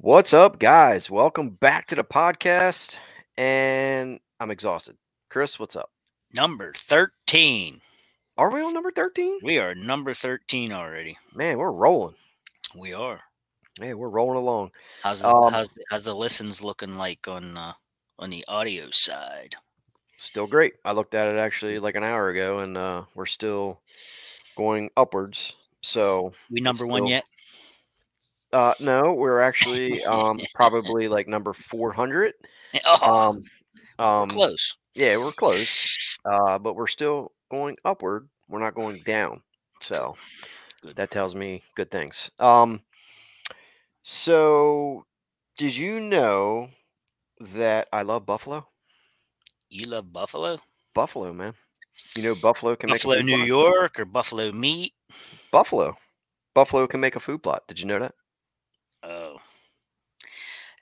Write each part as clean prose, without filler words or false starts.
What's up, guys? Welcome back to the podcast. And I'm exhausted. Chris, what's up? Number 13. Are we on number 13? We are number 13 already. Man, we're rolling. We are. Man, we're rolling along. How's the listens looking like on the audio side? Still great. I looked at it actually like an hour ago, and we're still going upwards. So We it's number one still, yet? no, we're actually probably like number 400. Oh, Um, close. yeah, we're close. But we're still going upward. We're not going down. So Good. that tells me good things. So did you know that I love buffalo? You love buffalo? Buffalo, man. You know buffalo can make a Buffalo, food New plot? York, or buffalo meat? Buffalo. Buffalo can make a food plot. Did you know that? Oh,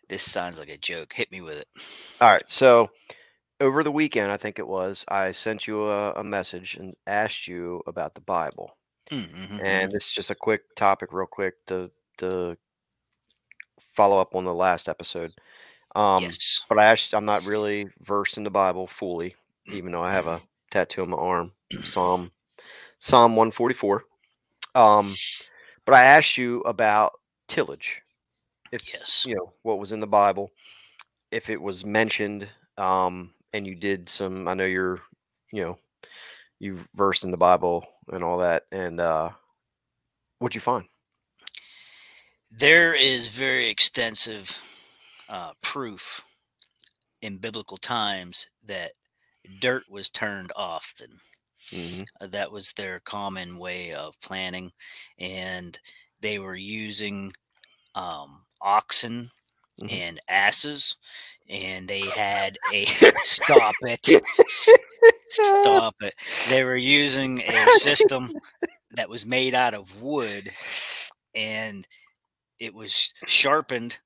this sounds like a joke. Hit me with it. All right. So over the weekend, I think it was, I sent you a message and asked you about the Bible. And this is just a quick topic, real quick, to follow up on the last episode. Yes. But I'm not really versed in the Bible fully, even though I have a tattoo on my arm, Psalm 144. But I asked you about tillage, if Yes. what was in the Bible, if it was mentioned, and you did some. I know you know, you versed in the Bible and all that, and what'd you find? There is very extensive proof in biblical times that dirt was turned often. Hmm. That was their common way of planting, and they were using oxen Hmm. and asses, and they had a stop it, stop it. They were using a system that was made out of wood, and it was sharpened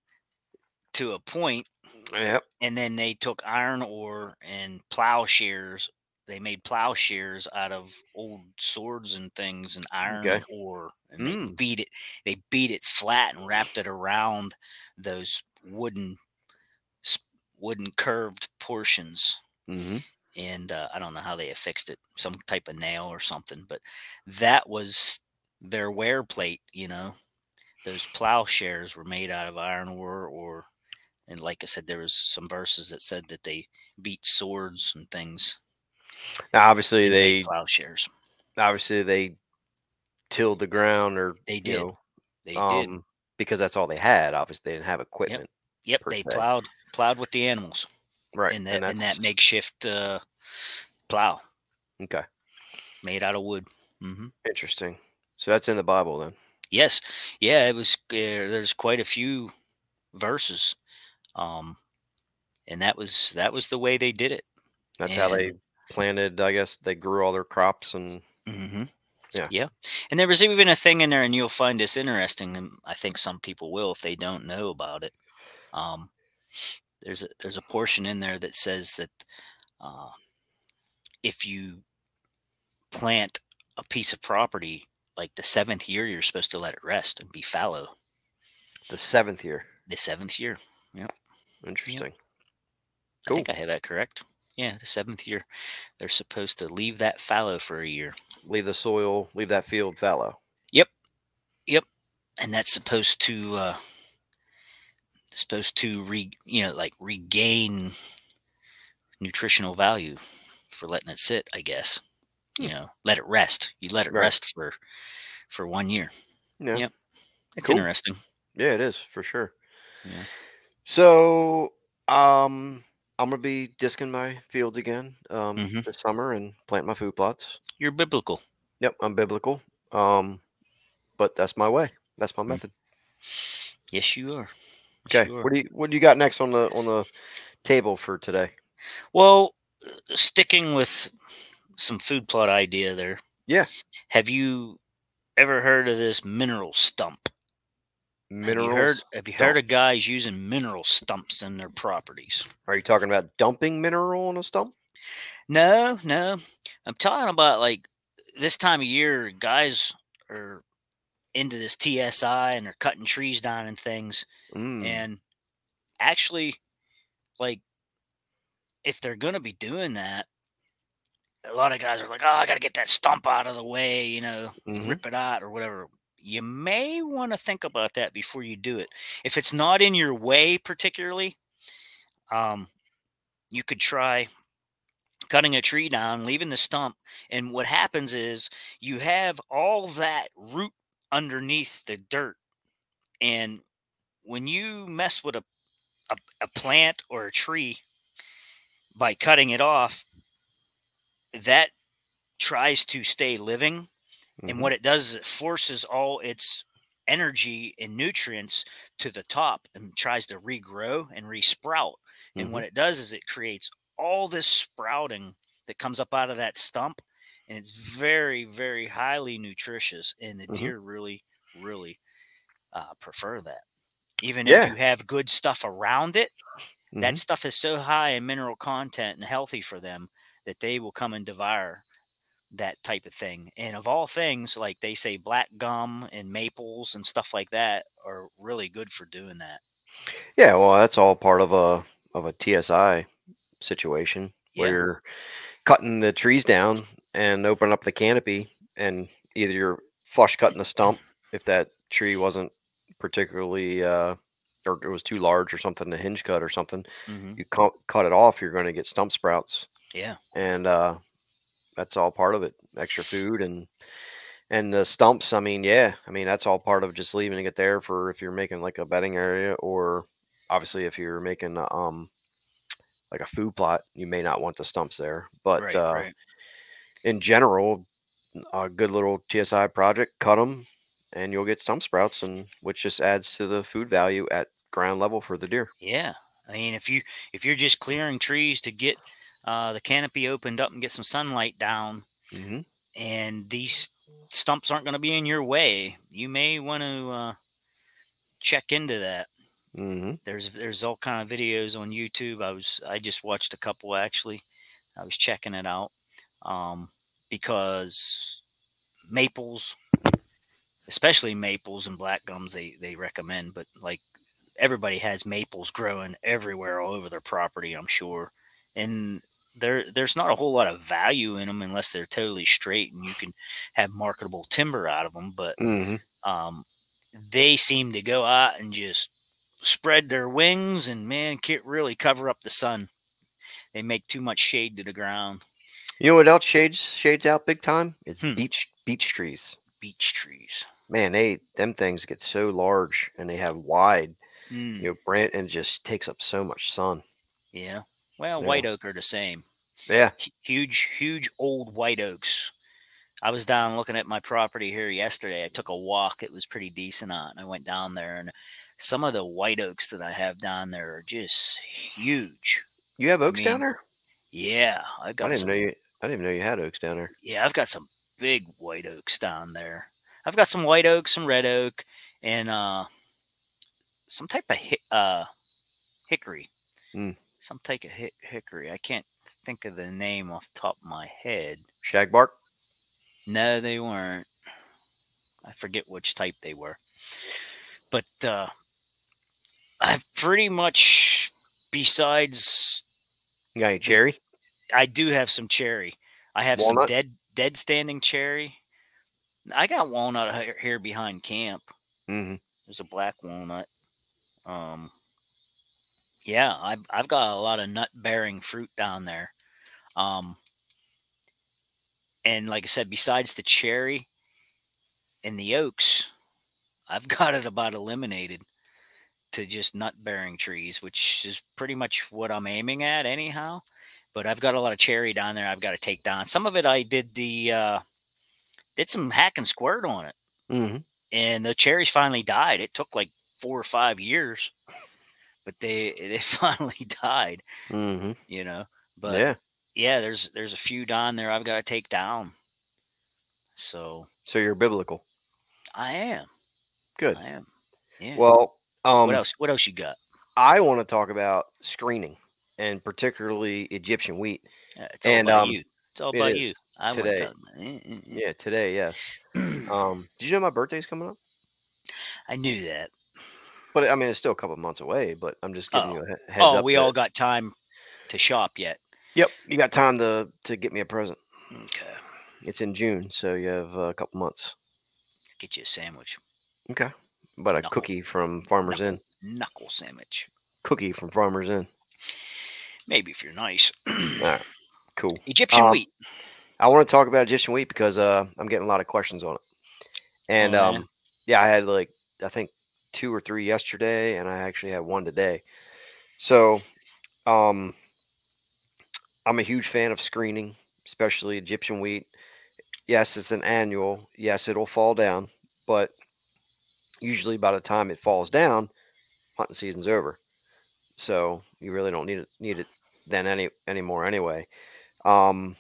to a point, Yep. and then they took iron ore and plowshares. They made plowshares out of old swords and things and iron Okay. and ore, and they Mm. beat it. They beat it flat and wrapped it around those s- wooden curved portions. Hmm. And I don't know how they affixed it, some type of nail or something, but that was their wear plate. Those plowshares were made out of iron ore, and like I said, there was some verses that said that they beat swords and things Now, obviously, and made they plowshares. tilled the ground, or They you did. They know, did. because that's all they had. Obviously, they didn't have Yep. equipment Yep. per They se. plowed with the animals Right, in and that that's makeshift plow okay. made out of wood. Interesting. So that's in the Bible then. Yes. Yeah. It was. There's quite a few verses, um, and that was the way they did it. That's how they And planted. I guess they grew all their crops, and hmm yeah. yeah, and there was even a thing in there, and you'll find this interesting. And I think some people will if they don't know about it. Um, there's a portion in there that says that uh, if you plant a piece of property, like the seventh year, you're supposed to let it rest and be fallow. The seventh year. The seventh year. Yep. Yep. Interesting. I think Cool. I have that correct. Yeah, the seventh year, they're supposed to leave that fallow for a year. Leave the soil. Leave that field fallow. Yep. Yep. And that's supposed to like regain nutritional value for letting it sit, I guess. Hmm. Let it rest. You let it Right. rest for 1 year. Yeah. Yep. It's Cool. interesting. Yeah, it is for sure. Yeah. So, I'm gonna be disking my fields again hmm this summer and plant my food plots. You're biblical. Yep, I'm biblical. Um, but that's my way. That's my Mm. method. Yes, you are. Yes, Okay. you are. What do you got next on the table for today? Well, sticking with some food plot idea there. Yeah. Have you ever heard of this mineral stump? Have you heard Minerals have you heard dump. of guys using mineral stumps in their properties? Are you talking about dumping mineral on a stump? No, no. I'm talking about like this time of year, guys are into this TSI and they're cutting trees down and things. Mm. And actually, like, if they're going to be doing that, a lot of guys are like, "Oh, I got to get that stump out of the way, Mhm. rip it out or whatever." You may want to think about that before you do it. If it's not in your way, particularly, um, you could try cutting a tree down, leaving the stump. And what happens is you have all that root underneath the dirt. And when you mess with a plant or a tree by cutting it off, that tries to stay living. And Mhm. what it does is it forces all its energy and nutrients to the top and tries to regrow and resprout. And Mhm. what it does is it creates all this sprouting that comes up out of that stump. And it's very, very highly nutritious. And the Mhm. deer really, really prefer that. Even if Yeah. you have good stuff around it, that Mhm. stuff is so high in mineral content and healthy for them that they will come and devour that type of thing. And of all things, like they say, black gum and maples and stuff like that are really good for doing that. Yeah, well, that's all part of a TSI situation where Yeah. you're cutting the trees down and opening up the canopy, and either you're flush cutting the stump if that tree wasn't particularly or it was too large or something, to hinge cut or something. Hmm. You cut it off, you're going to get stump sprouts, Yeah. and that's all part of it. Extra food and the stumps. I mean, yeah, I mean that's all part of just leaving it there for if you're making like a bedding area, or obviously if you're making like a food plot, you may not want the stumps there. But Right. Right. in general, a good little TSI project, cut them, and you'll get stump sprouts, and which just adds to the food value at ground level for the deer. Yeah. I mean, if you're just clearing trees to get the canopy opened up and get some sunlight down, Hmm. and these stumps aren't going to be in your way, you may want to check into that. Hmm. There's all kind of videos on YouTube. I just watched a couple actually. I was checking it out um, because maples, especially maples and black gums, they recommend. But like everybody has maples growing everywhere all over their property, I'm sure, and there's not a whole lot of value in them unless they're totally straight and you can have marketable timber out of them. But Hmm. um, they seem to go out and just spread their wings and man can't really cover up the sun. They make too much shade to the ground. You know what else shades out big time? It's Hmm. beech trees. Beech trees. Man, they them things get so large and they have wide, Mm, branch, and just takes up so much sun. yeah. Well, Yeah. white oak are the same. Yeah. Huge, huge old white oaks. I was down looking at my property here yesterday. I took a walk. It was pretty decent on. I went down there, and some of the white oaks that I have down there are just huge. You have I oaks down mean, there? yeah, I've I got didn't know some. you. I didn't even know you had oaks down there. Yeah, I've got some big white oaks down there. I've got some white oak, some red oak, and some type of hickory. Mm. Some type of hickory. I can't think of the name off the top of my head. Shagbark. No, they weren't. I forget which type they were. But I've pretty much, besides You got any the, cherry? I do have some cherry. I have some Walnut? dead standing cherry. I got walnut here behind camp. Mhm. There's a black walnut. Um, yeah, I've got a lot of nut bearing fruit down there. Um, and like I said, besides the cherry and the oaks, I've got it about eliminated to just nut bearing trees, which is pretty much what I'm aiming at anyhow. But I've got a lot of cherry down there I've got to take down. Some of it I did some hack and squirt on it. Mhm. And the cherries finally died. It took like 4 or 5 years, but they finally died, Mhm. you know. But Yeah. yeah, there's a few down there I've got to take down. So So you're biblical. I am. Good. I am. Yeah. Well, What else you got? I want to talk about screening, and particularly Egyptian wheat. It's all And about you. It's all it about is you. I want to today. talk about Yeah, today, yes. it. Did you know my birthday's coming up? I knew that. But I mean, it's still a couple months away. But I'm just giving Oh, you a heads oh, up we that all got time to shop yet. yep, you got time to get me a present. Okay, It's in June, so you have a couple months. get you a sandwich, Okay, but a knuckle, cookie from Farmer's Inn. knuckle sandwich. Cookie from Farmer's Inn. Maybe if you're nice. All right, cool. Egyptian wheat. I want to talk about Egyptian wheat because I'm getting a lot of questions on it. And Oh yeah. yeah, I had like I think 2 or 3 yesterday, and I actually had one today. So um, I'm a huge fan of screening, especially Egyptian wheat. Yes, it's an annual. Yes, it'll fall down, but usually by the time it falls down, hunting season's over. So you really don't need it then anymore anyway. Um,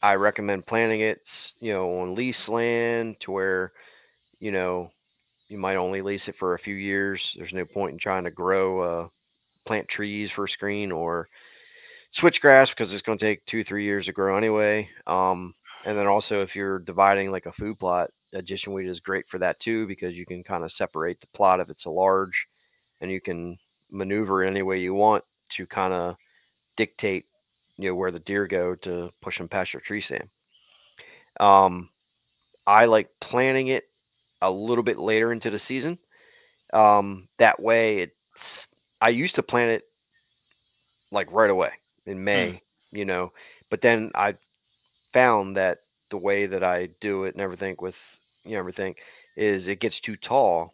I recommend planting it, on lease land to where you know you might only lease it for a few years. There's no point in trying to plant trees for a screen or switch grass because it's going to take 2 3 years to grow anyway. And then also if you're dividing like a food plot, addition wheat is great for that too because you can kind of separate the plot if it's a large, and you can maneuver any way you want to kind of dictate where the deer go to push them past your tree stand. Um, I like planting it a little bit later into the season. That way I used to plant it like right away in Mm, May, you know, but then I found that the way that I do it and everything with everything is it gets too tall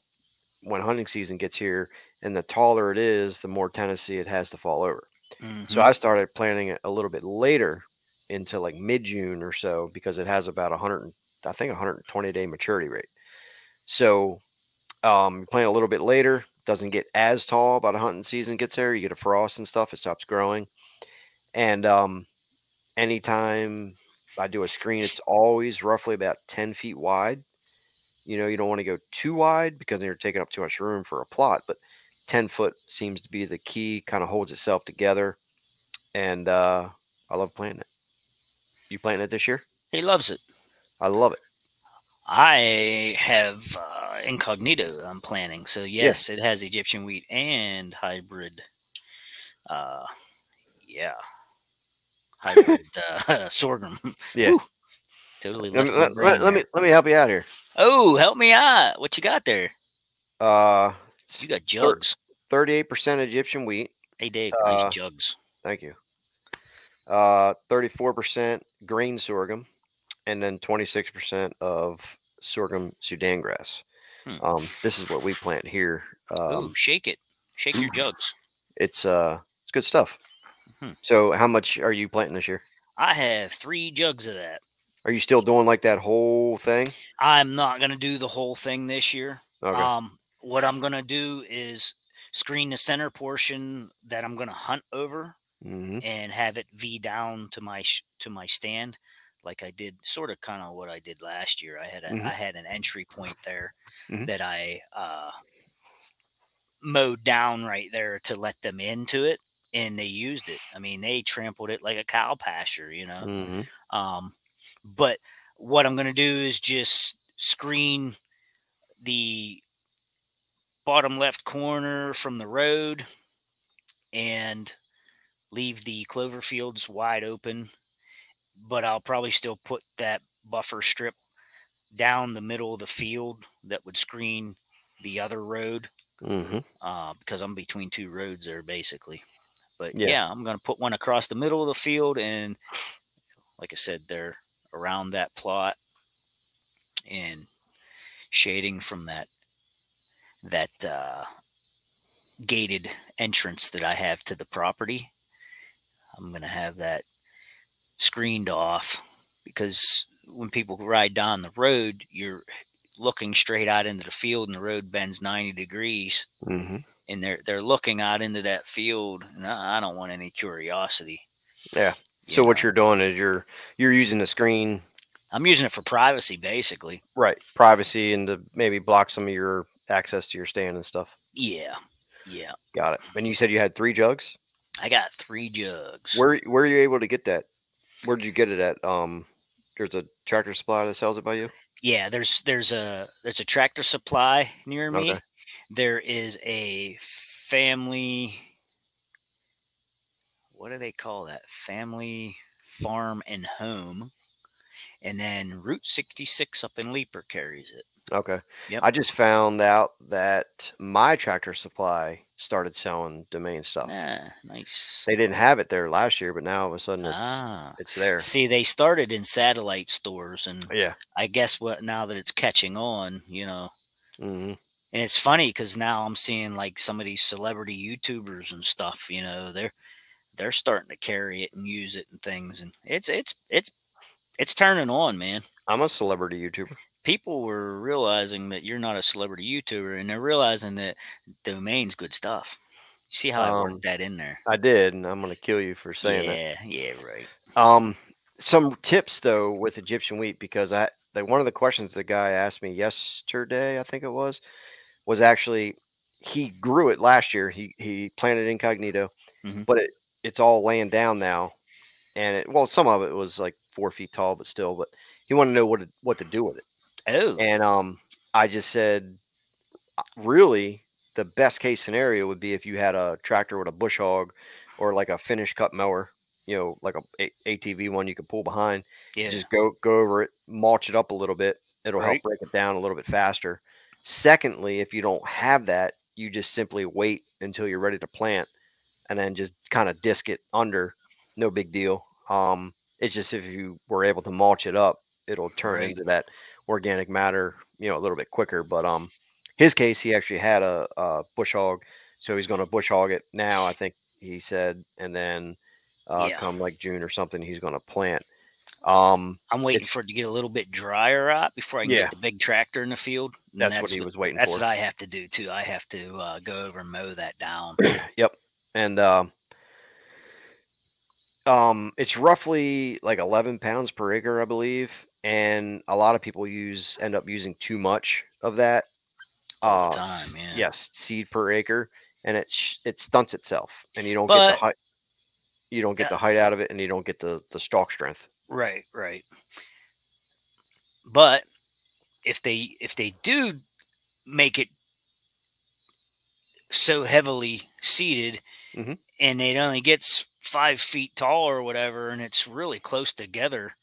when hunting season gets here, and the taller it is, the more tendency it has to fall over. So mm-hmm. I started planting it a little bit later into like mid June or so because it has about 120-day maturity rate. So you plant a little bit later, doesn't get as tall by the hunting season gets there. You get a frost and stuff, it stops growing. And anytime I do a screen, it's always roughly about 10 feet wide. You don't want to go too wide because then you're taking up too much room for a plot, but 10 foot seems to be the key, kind of holds itself together. And I love planting it. You planting it this year? He loves it. I love it. I have incognito I'm planning. So Yeah. yes, it has Egyptian wheat and hybrid. Uh, yeah, hybrid sorghum. Yeah. Woo, totally left my brain Let me there. let me help you out here. Oh, help me out. What you got there? It's You got thir- jugs. 38% Egyptian wheat. Hey, Dave, nice Uh, jugs. Thank you. 34% grain sorghum, and then 26% of sorghum Sudan grass. Hmm. This is what we plant here. Oh, shake it. Shake your jugs. It's good stuff. Hmm. So, how much are you planting this year? I have 3 jugs of that. Are you still doing like that whole thing? I'm not gonna do the whole thing this year. Okay. What I'm gonna do is screen the center portion that I'm gonna hunt over Mm-hmm. and have it V down to my stand, like I did, sort of kind of what I did last year. Mm-hmm. I had an entry point there Mm-hmm. that I mowed down right there to let them into it, and they used it. I mean, they trampled it like a cow pasture. Mm-hmm. Um, but what I'm going to do is just screen the bottom left corner from the road and leave the clover fields wide open. But I'll probably still put that buffer strip down the middle of the field that would screen the other road, Mm-hmm. because I'm between 2 roads there basically. But Yeah. yeah, I'm going to put one across the middle of the field, and like I said, they're around that plot and shading from that gated entrance that I have to the property. I'm going to have that screened off because when people ride down the road, you're looking straight out into the field and the road bends 90 degrees, Mm-hmm. and they're looking out into that field, and I don't want any curiosity, Yeah. you So what know. you're doing is you're using the screen, I'm using it for privacy basically. right? Privacy and to maybe block some of your access to your stand and stuff. Yeah. Yeah. Got it. And you said you had 3 jugs. I got 3 jugs. Where are you able to get that? Where did you get it at? There's a Tractor Supply that sells it by you. Yeah, there's a Tractor Supply near Okay. me. There is a family, what do they call that? Family Farm and Home, and then Route 66 up in Leaper carries it. Okay. Yep. I just found out that my Tractor Supply started selling domain stuff. Ah, nice. They didn't have it there last year, but now all of a sudden Ah, it's there. see, they started in satellite stores, and Yeah. I guess what now that it's catching on, Hmm. and it's funny because now I'm seeing like some of these celebrity YouTubers and stuff. They're starting to carry it and use it and things, and it's turning on, man. I'm a celebrity YouTuber. People were realizing that you're not a celebrity YouTuber, and they're realizing that domain's good stuff. See how I worked Um, that in there? I did, and I'm gonna kill you for saying that. Yeah, yeah, right. Um, some tips though with Egyptian wheat because one of the questions the guy asked me yesterday, I think it was actually he grew it last year. He planted incognito, Hmm. but it's all laying down now, and some of it was like 4 feet tall, but still. But he wanted to know what to do with it, Oh, and I just said really, the best case scenario would be if you had a tractor with a bush hog or like a finish cut mower, like ATV one you could pull behind. yeah, Just go over it, mulch it up a little bit. It'll help right, break it down a little bit faster. Secondly, if you don't have that, you just simply wait until you're ready to plant and then just kind of disc it under. No big deal. It's just if you were able to mulch it up, it'll turn right. into that organic matter, a little bit quicker. But his case, he actually had a bush hog, so he's going to bush hog it now. I think he said, and then Yeah, come like June or something, he's going to plant. Um, I'm waiting it's for it to get a little bit drier out before I can get Yeah, the big tractor in the field, and that's what he was waiting that's what for. I have to do too. I have to go over and mow that down. Yep, and it's roughly like 11 pounds per acre, I believe, and a lot of people end up using too much of that. All the time, yeah. Yes, seed per acre, and it stunts itself, and you don't get the But height. You don't get uh, the height out of it, and you don't get the stalk strength. right, right. But if they do make it so heavily seeded, Hmm. and it only gets 5 feet tall or whatever, and it's really close together,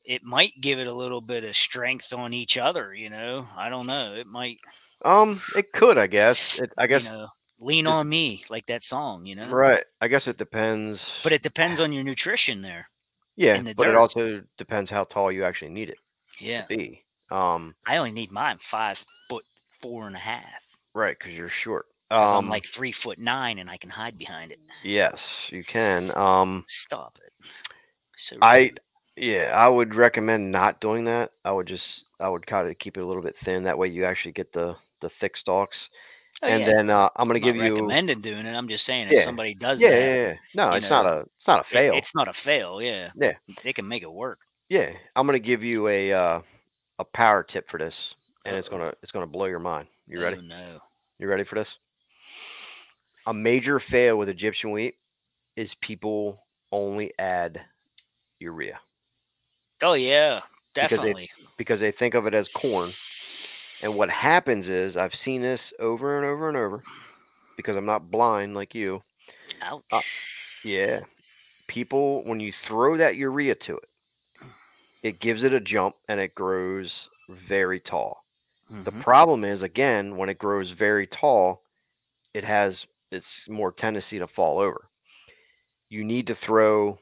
it might give it a little bit of strength on each other. I don't know. It might, It could, I guess. I you guess know, lean just on me like that song. right. I guess it But depends. it depends on your nutrition there Yeah, in the but it dirt. also depends how tall you actually need it to Yeah, be. I only need mine 5 foot 4.5 Right, because you're short. because I'm like 3'9" and I can hide behind it. Yes, you can. Stop it. So I rude. Yeah, I would recommend not doing that. I would kind of keep it a little bit thin. That way you actually get the thick stalks. Oh And yeah, then I'm gonna I'm not give you recommending doing it. I'm just saying if yeah. somebody does Yeah, yeah, that, yeah. No, you know, it's not a fail. it's not a fail. Yeah, Yeah. they can make it work. Yeah. I'm gonna give you a power tip for this, and Uh oh. it's gonna blow your mind. You ready? Oh no. You ready for this? A major fail with Egyptian wheat is people only add urea Oh yeah, because definitely. they think of it as corn. And what happens is I've seen this over and over and over because I'm not blind like you. Uh, Ouch. yeah, people when you throw that urea to it, it gives it a jump and it grows very tall. The Hmm. problem is again when it grows very tall, it's more tendency to fall over. You need to throw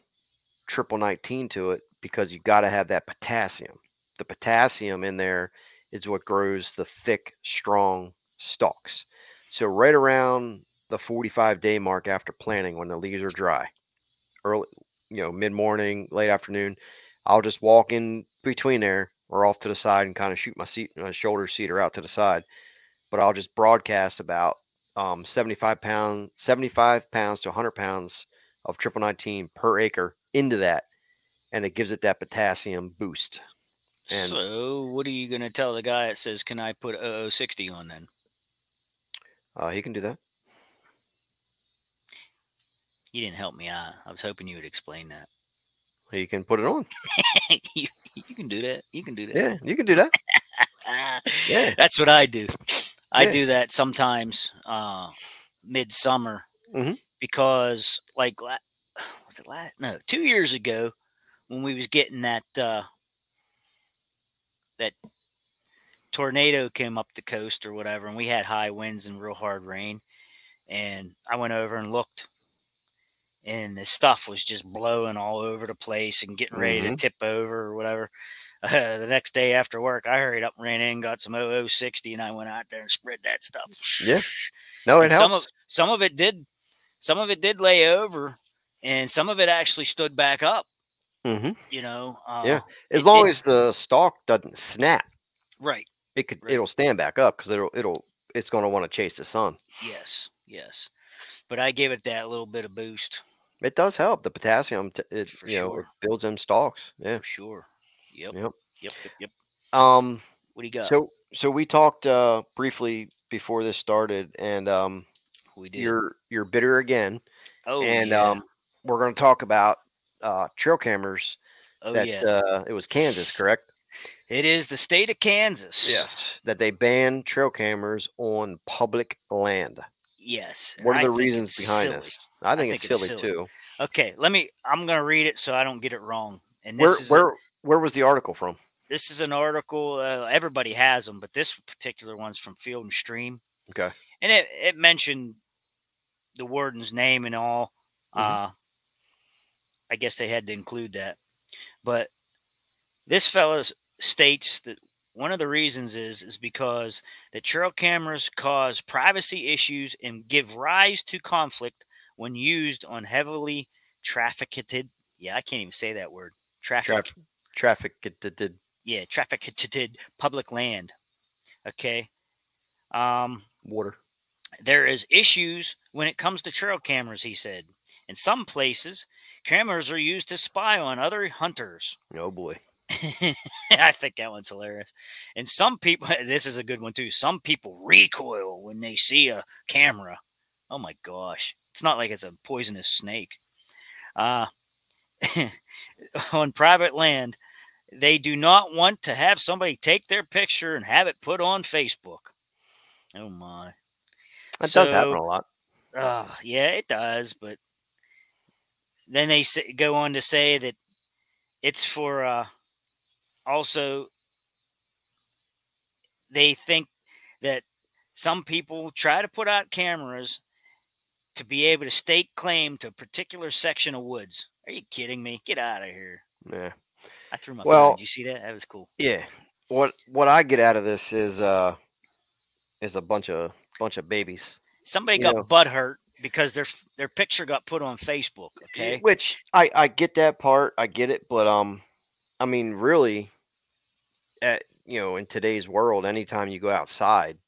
triple 19 to it because you got to have that potassium. The potassium in there is what grows the thick, strong stalks. So right around the 45-day mark after planting, when the leaves are dry, early, mid morning, late afternoon, I'll just walk in between there or off to the side and kind of shoot my shoulder seeder out to the side. But I'll just broadcast about 75 pounds to 100 pounds of triple 19 per acre into that, and it gives it that potassium boost. And So what are you gonna tell the guy that says, "Can I put 0060 on then?" he can do that. You didn't help me out. I was hoping you would explain that. He can put it on. you, you can do that. You can do that. Yeah, you can do that. Yeah. That's what I do. I Yeah. do that sometimes midsummer Hmm. because like was it last no 2 years ago when we was getting that tornado came up the coast or whatever, and we had high winds and real hard rain, and I went over and looked, and the stuff was just blowing all over the place and getting ready to Hmm. tip over or whatever. The next day after work, I hurried up, ran in, got some 0060, and I went out there and spread that stuff. Yeah. No, it And helps. some of it did lay over, and some of it actually stood back up. Hmm. You know, Yeah. As it long didn't. as the stalk doesn't snap, Right, it'll right. stand back up because it's going to want to chase the sun. Yes, yes. But I gave it that little bit of boost It does help. The potassium, for it sure, builds them stalks. Yeah. for sure. Yep, Yep. yep, yep, yep. Um. What do you got? So we talked briefly before this started, and We did. you're bitter again, Oh and yeah. we're going to talk about trail cameras. Oh That yeah. it was Kansas, correct? It is the state of Kansas. Yes. That they banned trail cameras on public land. Yes, and What are I the think reasons it's behind silly. this? I I think it's think it's silly silly. too. Okay, I'm going to read it so I don't get it wrong. And Where where where was the article from? this is an article. Everybody has them, but this particular one's from Field and Stream, Okay. and it mentioned the warden's name and all. Hmm. Uh, I guess they had to include that, but this fellow states that one of the reasons is because the trail cameras cause privacy issues and give rise to conflict when used on heavily trafficked. Yeah, I can't even say that word. Traffic Traffic. traffic did Yeah, trafficked public land. Okay. Um, water. there is issues when it comes to trail cameras. He said, in some places, cameras are used to spy on other hunters. Oh boy. I think that one's hilarious. And some people, this is a good one too. Some people recoil when they see a camera. Oh my gosh. It's not like it's a poisonous snake. Uh, on private land, they do not want to have somebody take their picture and have it put on Facebook. Oh my. That does happen So, a lot. yeah, it does. But then they go on to say that it's for also, they think that some people try to put out cameras to be able to stake claim to a particular section of woods. Are you kidding me? Get out of here. Yeah. I threw my phone. Did Well, you see that? That was cool. yeah. What I get out of this is a bunch of babies. Somebody You got know, butt hurt because their picture got put on Facebook. Okay. which I get that part. I get it, but I mean, really, in today's world, anytime you go outside,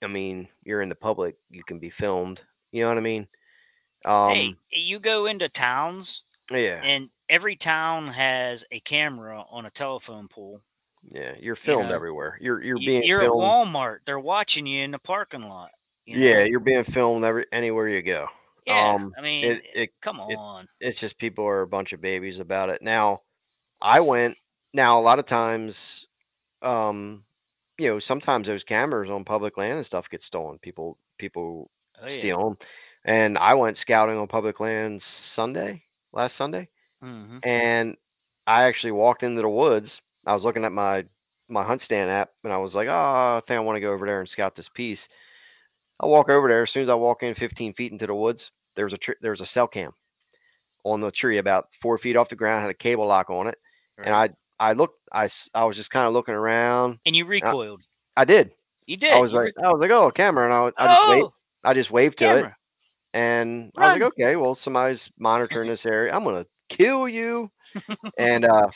I mean, you're in the public, you can be filmed. You know what I mean? Hey, Um, you go into towns yeah, and every town has a camera on a telephone pole. yeah, you're You filmed know, everywhere. You're being you're at filmed. Walmart. They're watching you in the parking lot. You Yeah, know. you're being filmed anywhere you go. Yeah. I mean, It it come it on. it's just people are a bunch of babies about it. Now, I went. Silly. Now, a lot of times, um, sometimes those cameras on public land and stuff get stolen. People Oh yeah. steal them, and I went scouting on public land last Sunday, Hmm. and I actually walked into the woods. I was looking at my hunt stand app, and I was like, "Oh, I think I want to go over there and scout this piece." I walk over there. As soon as I walk in 15 feet into the woods, there was a cell cam on the tree about 4 feet off the ground, had a cable lock on it, and Right. I was just kind of looking around. And you And recoiled. I did. You did. I was like, oh, a camera, and Oh, I just waved to it, camera, and I was like, run. okay, well, somebody's monitoring this area. I'm gonna kill you, and I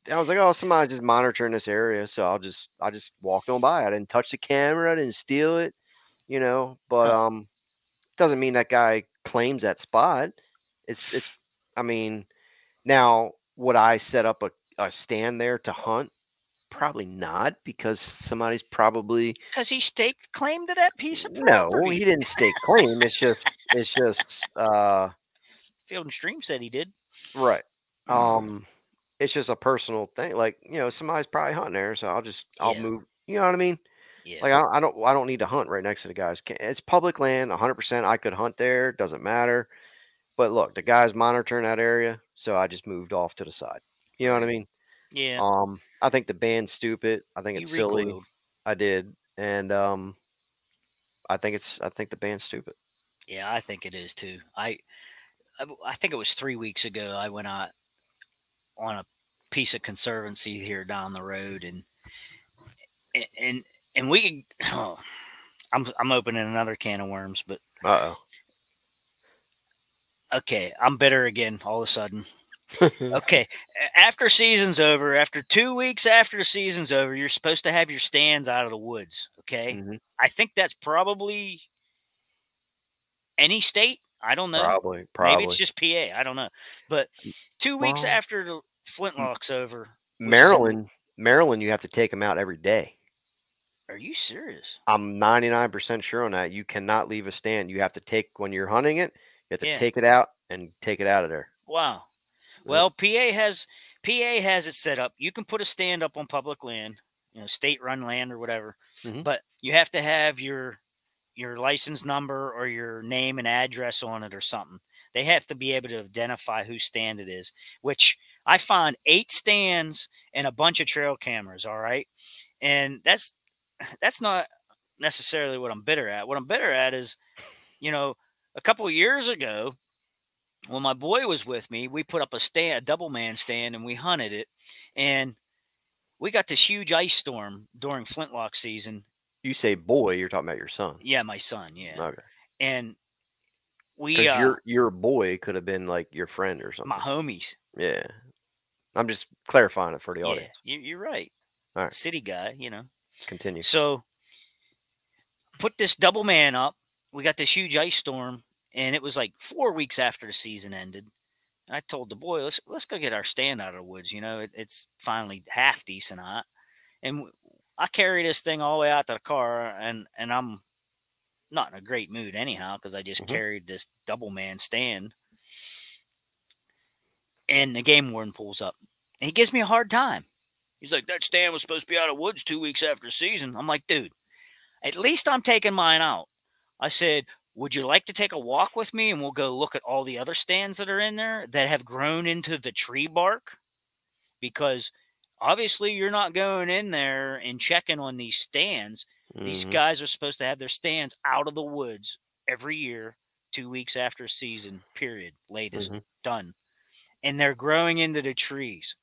was like, oh, somebody's just monitoring this area, so I just walked on by. I didn't touch the camera, I didn't steal it, but Huh. doesn't mean that guy claims that spot. It's I mean, now would I set up a stand there to hunt? Probably not, because somebody's probably Because he staked claim to that piece of no, he property. didn't stake claim. It's just Field and Stream said he did. right. Um it's just a personal thing. Like, somebody's probably hunting there, so I'll Yeah, move. You know what I mean? yeah, Like, I don't need to hunt right next to the guys. It's public land, 100%. I could hunt there, doesn't matter. But look, the guy's monitoring that area, so I just moved off to the side. You know what I right. mean? Yeah, I think the band's stupid. I think you it's silly. recoiled. I did, and I think the band's stupid. Yeah, I think it is too. I think it was 3 weeks ago. I went out on a piece of conservancy here down the road, and and we could. Oh, I'm opening another can of worms, but Uh okay, I'm bitter again all of a sudden. oh. Okay, after season's over, after 2 weeks after the season's over, you're supposed to have your stands out of the woods. Okay, hmm I think that's probably any state. I don't know. Probably, Maybe it's probably. just PA. I don't know. But 2 weeks Well, after the M- flintlock's over, which is in, Maryland, you have to take them out every day. are you serious? I'm 99% sure on that. You cannot leave a stand. You have to take when you're hunting it. You have to Yeah. take it out and take it out of there. Wow. Yep. Well, PA has it set up. You can put a stand up on public land, state run land or whatever, hmm but you have to have your license number or your name and address on it or something. They have to be able to identify whose stand it is, which I found 8 stands and a bunch of trail cameras. All right. And that's not necessarily what I'm bitter at. What I'm bitter at is, you know, a couple of years ago, when my boy was with me, we put up a double man stand, and we hunted it. And we got this huge ice storm during flintlock season. You say boy, you're talking about your son. Yeah, my son. Yeah. Okay. And we, Because your boy could have been like your friend or my something. homies. Yeah. I'm just clarifying it for the Yeah, audience. you're right. All right. City guy. Continue. So put this double man up. We got this huge ice storm, and it was like 4 weeks after the season ended. And I told the boy, let's go get our stand out of the woods. It's finally half decent hot, and I carry this thing all the way out to the car, and I'm not in a great mood anyhow because I just hmm carried this double man stand. And the game warden pulls up, and he gives me a hard time. He's like, that stand was supposed to be out of woods 2 weeks after the season. I'm like, dude, at least I'm taking mine out. I said, would you like to take a walk with me and we'll go look at all the other stands that are in there that have grown into the tree bark? Because obviously you're not going in there and checking on these stands. These hmm guys are supposed to have their stands out of the woods every year, 2 weeks after season, period, latest, hmm done. And they're growing into the trees.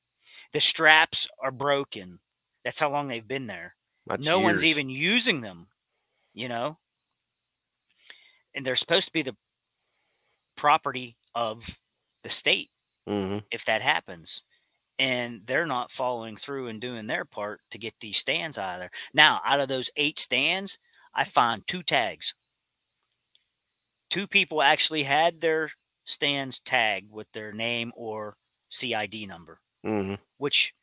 The straps are broken. That's how long they've been there. That's No one's years. even using them, you know? And they're supposed to be the property of the state hmm if that happens. And they're not following through and doing their part to get these stands out of there. Now, out of those 8 stands, I found 2 tags. 2 people actually had their stands tagged with their name or CID number, hmm which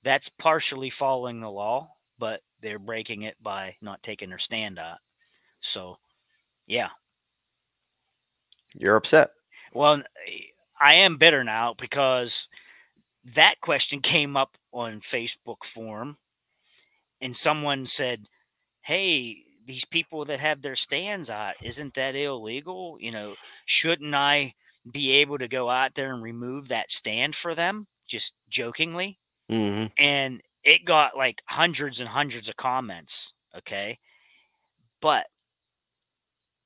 that's partially following the law, but they're breaking it by not taking their stand out. So, yeah. You're upset. Well, I am bitter now because that question came up on Facebook forum, and someone said, hey, these people that have their stands out, isn't that illegal? Shouldn't I be able to go out there and remove that stand for them? Just jokingly. hmm And it got like hundreds and hundreds of comments. Okay. But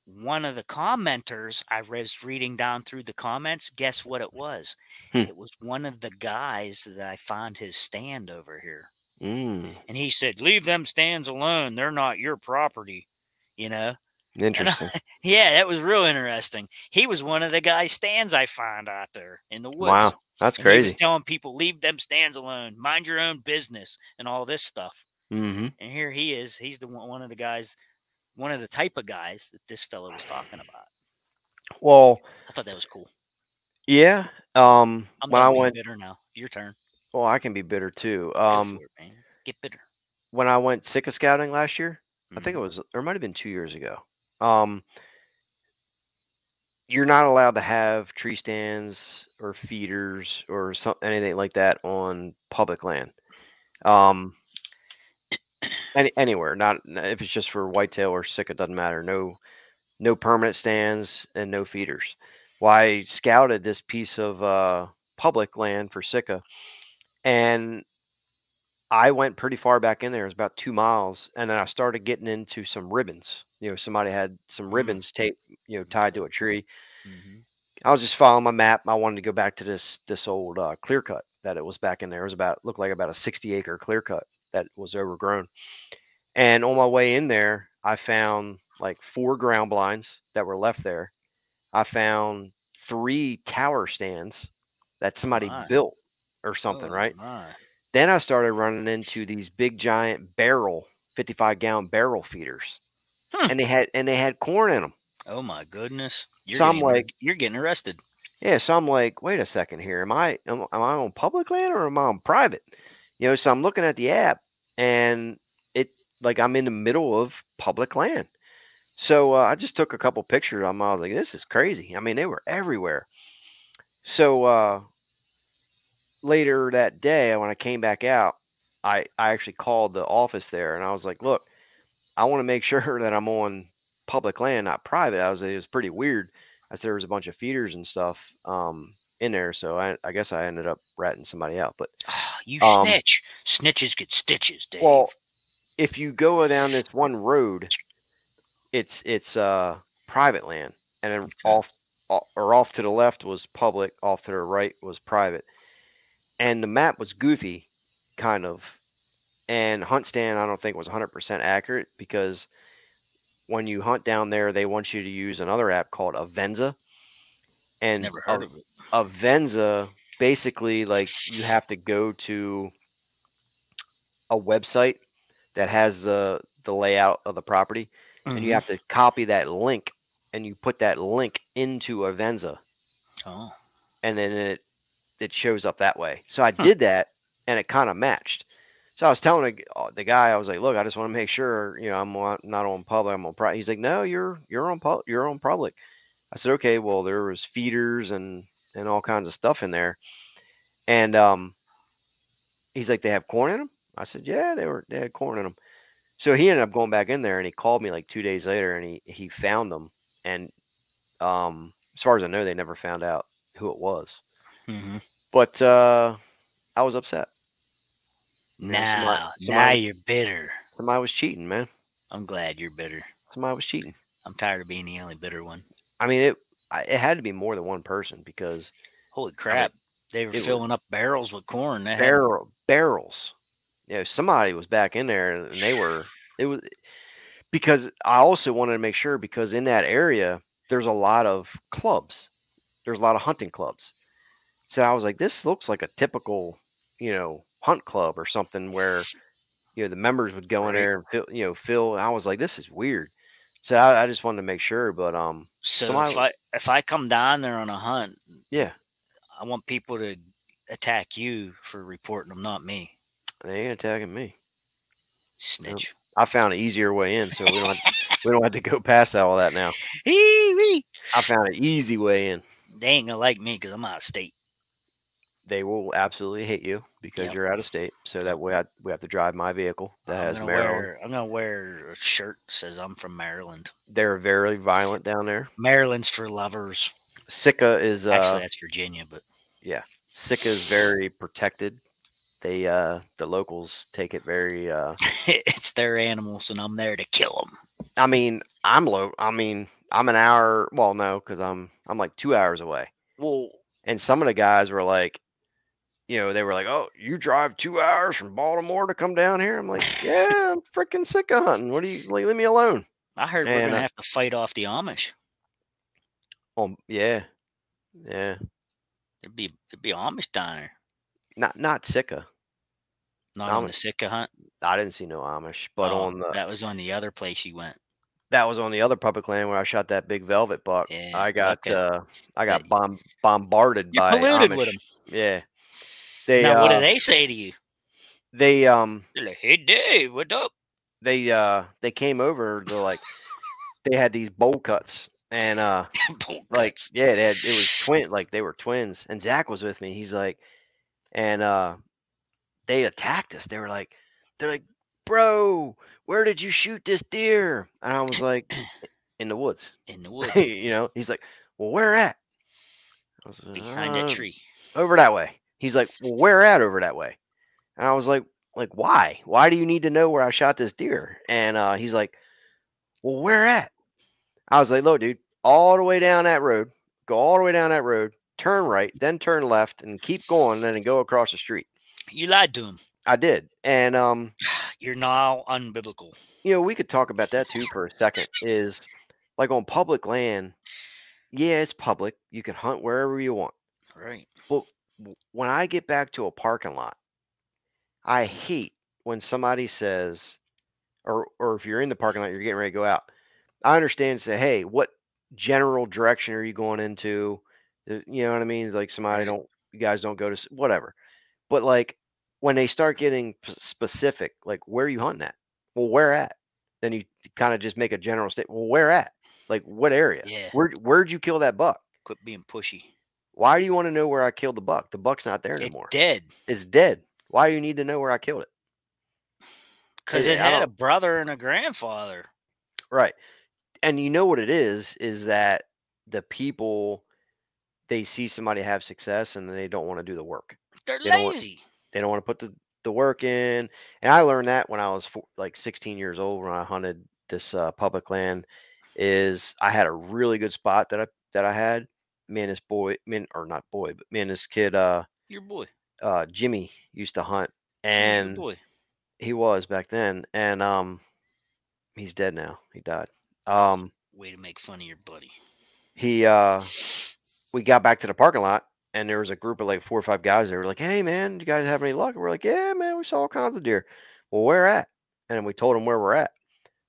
one of the commenters, I was reading down through the comments, guess what it was? Hmm. It was one of the guys that I found his stand over here. Mm. And he said, leave them stands alone. They're not your property, you know? And Interesting. yeah, that was real interesting. He was one of the guys' stands I found out there in the woods. Wow. That's And he was crazy. telling people, leave them stands alone, mind your own business, and all this stuff. hmm And here he is. He's one of the guys, one of the type of guys that this fellow was talking about. Well, I thought that was cool. yeah. I'm When I done being went, bitter now. Your turn. well, I can be bitter too. Go for it, man. Get bitter. When I went Sika scouting last year, I think it Hmm. was, or it might have been 2 years ago. Um, you're not allowed to have tree stands or feeders or anything like that on public land. Um, anywhere, not if it's just for whitetail or sick, it doesn't matter. No permanent stands and no feeders. Well, I scouted this piece of public land for Sika, and I went pretty far back in there. It was about 2 miles, and then I started getting into some ribbons. Somebody had some Mm, ribbons taped, tied okay. to a tree. Hmm. I was just following my map. I wanted to go back to this old clear cut that it was back in there. It was looked like about a 60-acre clear cut that was overgrown. And on my way in there, I found like 4 ground blinds that were left there. I found 3 tower stands that Oh somebody my. built or something, Oh right? my. Then I started running into these big giant 55-gallon barrel feeders, Hmm. and they had corn in them. Oh my goodness. So I'm like, You're getting arrested. yeah. So I'm like, wait a second here. Am I on public land or am I on private? So I'm looking at the app, and it like I'm in the middle of public land. So I just took a couple pictures of them. I was like, this is crazy. I mean, they were everywhere. So later that day, when I came back out, I actually called the office there, and I was like, look, I want to make sure that I'm on public land, not private. It was pretty weird. I said there was a bunch of feeders and stuff in there, so I guess I ended up ratting somebody out. But Ah, you um, snitch. Snitches get stitches, well, Dave. if you go down this one road, it's private land, and then Okay. off to the left was public, off to the right was private, and the map was goofy, kind of. And hunt stand, I don't think was 100% accurate because when you hunt down there, they want you to use another app called Avenza, and Never heard of it. Avenza basically like you have to go to a website that has the layout of the property, and you Hmm. have to copy that link, and you put that link into Avenza, Oh. and then it shows up that way. So I Huh. did that, and it kind of matched. So I was telling the guy, I was like, "Look, I just want to make sure, not on public. I'm on private." He's like, "No, you're on public." I said, "Okay, well, there was feeders and all kinds of stuff in there." And he's like, "They have corn in them?" I said, "Yeah, they had corn in them." So he ended up going back in there, and he called me like 2 days later, and he found them. And as far as I know, they never found out who it was. Hmm. But I was upset. Somebody Now you're bitter. somebody was cheating, man. I'm glad you're bitter. Somebody was cheating. I'm tired of being the only bitter one. I mean, it had to be more than one person because Holy I mean, crap. They were it was filling up barrels with corn. They had barrels. Somebody was back in there, and it was because I also wanted to make sure because in that area there's a lot of clubs. There's a lot of hunting clubs. So I was like, this looks like a typical, hunt club or something where, the members would go in right. there and fill. I was like, this is weird. So I just wanted to make sure, but So somebody, if I come down there on a hunt, yeah, I want people to attack you for reporting them, not me. they ain't attacking me. Nope. Snitch. I found an easier way in, so we don't have to go past all that now. Hee-wee. I found an easy way in. They ain't gonna like me because I'm out of state. They will absolutely hate you because Yep. you're out of state. So Yep. that way, we have to drive my vehicle that has Maryland. I'm gonna wear a shirt that says I'm from Maryland. They're very violent down there. Maryland's for lovers. Sika is Actually, that's Virginia, but yeah, Sika is very protected. They the locals take it very it's their animals, and I'm there to kill them. I mean, I'm an hour, well no, cuz I'm like 2 hours away. Well, And some of the guys were like, they were like, "Oh, you drive 2 hours from Baltimore to come down here?" I'm like, "Yeah, I'm freaking sick of hunting. What do you like, leave me alone." I heard we're And gonna have to fight off the Amish. yeah, yeah, There'd be Amish down there. not Sika. Not on Amish. the Sitka hunt. I didn't see no Amish, but Oh, that was on the other place you went. that was on the other public land where I shot that big velvet buck. Yeah. I got Okay. I That, got bombarded you by colluded with them. Amish. Yeah. They Now, what do they say to you? they They're like, "Hey, Dave, what up?" they came over to like they had these bowl cuts And Bolt like, cuts. yeah, it was like they were twins. And Zach was with me. He's like, and they attacked us. They're like, bro, where did you shoot this deer? And I was like, in the woods. In the woods, You know, he's like, well, where at? I was behind that tree. over that way. He's like, well, where at over that way? And I was like, why? Why do you need to know where I shot this deer? And he's like, well, where at? I was like, look, dude, all the way down that road, go all the way down that road, turn right, then turn left, and keep going, and then go across the street. You lied to him. I did, and You're now unbiblical. you know, we could talk about that too for a second. Is like on public land, yeah, it's public. You can hunt wherever you want. Right. But when I get back to a parking lot, I hate when somebody says, or if you're in the parking lot, you're getting ready to go out. I understand. Say, hey, what general direction are you going into? You know what I mean? Like somebody Right. don't, you guys don't go to whatever. But like when they start getting specific, like where are you hunting at? Well, where at? Then you kind of just make a general statement. Well, where at? Like what area? Yeah. Where'd you kill that buck? Quit being pushy. Why do you want to know where I killed the buck? The buck's not there no It's more. dead. It's dead. Why do you need to know where I killed it? Because it I had a don't. brother and a grandfather. Right. And you know what it is that the people, they see somebody have success and they don't want to do the work. They're They don't want lazy. they don't want to put the work in. And I learned that when I was like 16 years old when I hunted this public land. Is I had a really good spot that I had. Me and this boy, or not boy, but me and this kid, Your boy. Jimmy used to hunt, Jimmy's your and boy. he was back then, and he's dead now. He died. Oh, Um, way to make fun of your buddy. he we got back to the parking lot and there was a group of like 4 or 5 guys. They were like, hey man, do you guys have any luck? And we're like, yeah, man, we saw all kinds of deer. Well, where at? And then we told them where we're at.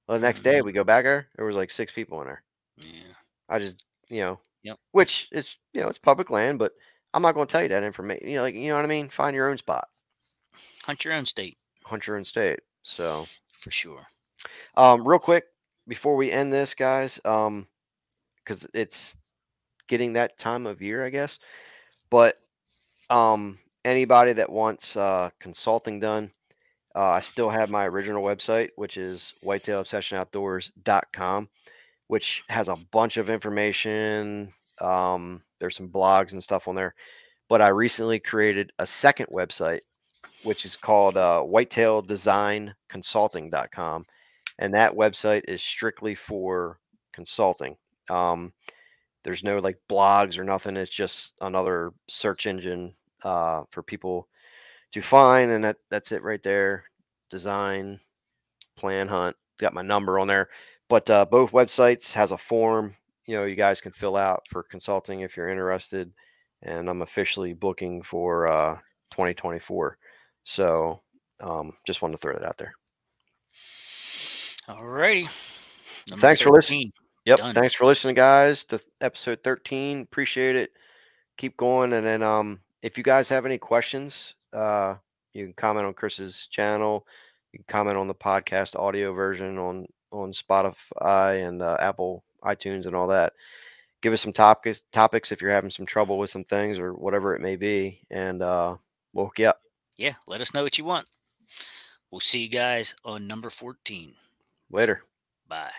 Well, the next day we go back there was like 6 people in there. Yeah. I just, you know, Yep. which is, you know, it's public land, but I'm not going to tell you that information. You know, like, you know what I mean? Find your own spot, Hunt your own state. hunt your own state. So, For sure. real quick before we end this, guys, because it's getting that time of year, I guess. But anybody that wants consulting done, I still have my original website, which is whitetailobsessionoutdoors.com, which has a bunch of information. There's some blogs and stuff on there. But I recently created a second website, which is called whitetaildesignconsulting.com. And that website is strictly for consulting. There's no like blogs or nothing. It's just another search engine for people to find, and that's it right there. Design, plan, hunt. Got my number on there. But both websites has a form. You know, you guys can fill out for consulting if you're interested. And I'm officially booking for 2024. So just wanted to throw that out there. Alrighty. Number Thanks for listening. 13. Yep. Done. Thanks for listening, guys, to episode 13. Appreciate it. Keep going. And then if you guys have any questions, you can comment on Chris's channel. You can comment on the podcast audio version on Spotify and Apple iTunes and all that. Give us some topics if you're having some trouble with some things or whatever it may be, and we'll hook you up. Yeah, let us know what you want. We'll see you guys on number 14. Later. Bye.